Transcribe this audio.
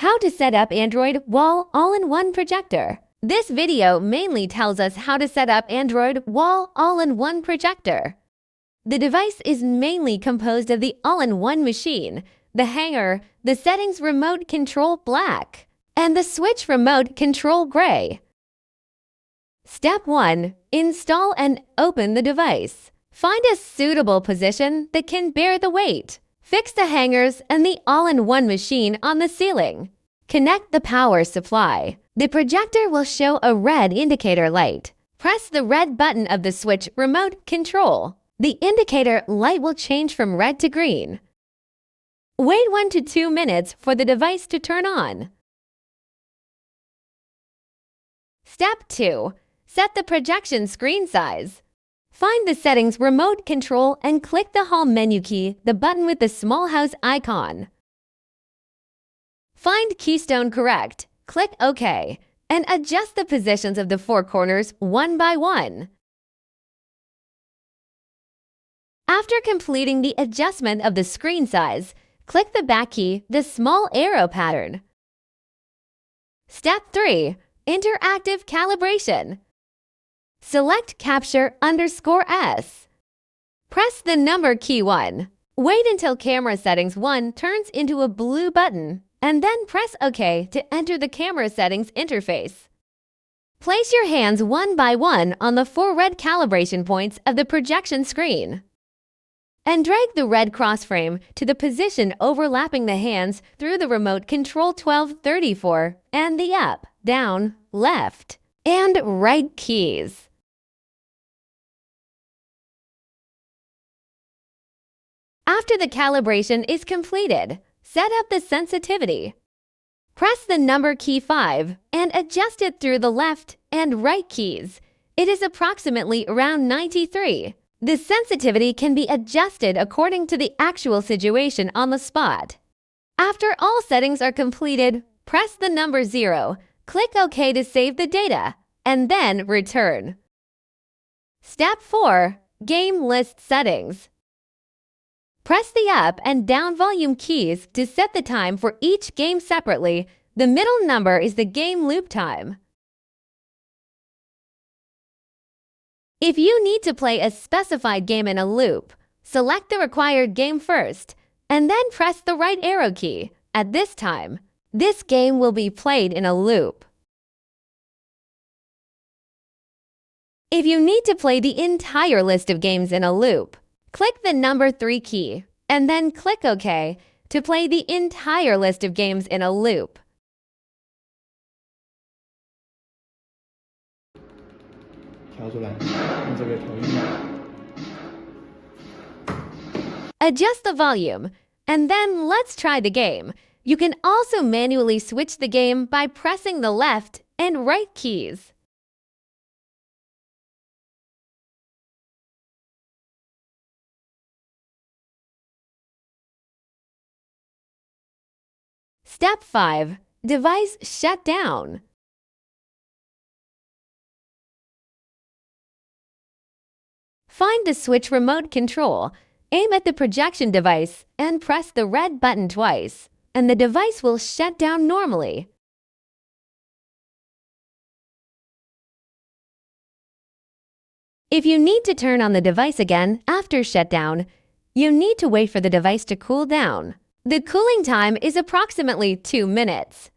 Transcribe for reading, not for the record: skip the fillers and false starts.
How to set up Android Wall All-in-One Projector. This video mainly tells us how to set up Android Wall All-in-One Projector. The device is mainly composed of the all-in-one machine, the hanger, the settings remote control black, and the switch remote control gray. Step 1. Install and open the device. Find a suitable position that can bear the weight. Fix the hangers and the all-in-one machine on the ceiling. Connect the power supply. The projector will show a red indicator light. Press the red button of the switch remote control. The indicator light will change from red to green. Wait 1 to 2 minutes for the device to turn on. Step 2. Set the projection screen size. Find the settings remote control and click the Home menu key, the button with the small house icon. Find Keystone Correct, click OK, and adjust the positions of the four corners one by one. After completing the adjustment of the screen size, click the back key, the small arrow pattern. Step 3. Interactive Calibration. Select Capture_S. Press the number key 1. Wait until camera settings 1 turns into a blue button, and then press OK to enter the camera settings interface. Place your hands one by one on the 4 red calibration points of the projection screen, and drag the red cross frame to the position overlapping the hands through the remote control 1234 and the up, down, left, and right keys. After the calibration is completed, set up the sensitivity. Press the number key 5 and adjust it through the left and right keys. It is approximately around 93. The sensitivity can be adjusted according to the actual situation on the spot. After all settings are completed, press the number 0, click OK to save the data, and then return. Step 4. Game List Settings. Press the up and down volume keys to set the time for each game separately. The middle number is the game loop time. If you need to play a specified game in a loop, select the required game first, and then press the right arrow key. At this time, this game will be played in a loop. If you need to play the entire list of games in a loop, click the number 3 key, and then click OK to play the entire list of games in a loop. Adjust the volume, and then let's try the game. You can also manually switch the game by pressing the left and right keys. Step 5. Device shut down. Find the switch remote control, aim at the projection device, and press the red button twice, and the device will shut down normally. If you need to turn on the device again after shutdown, you need to wait for the device to cool down. The cooling time is approximately 2 minutes.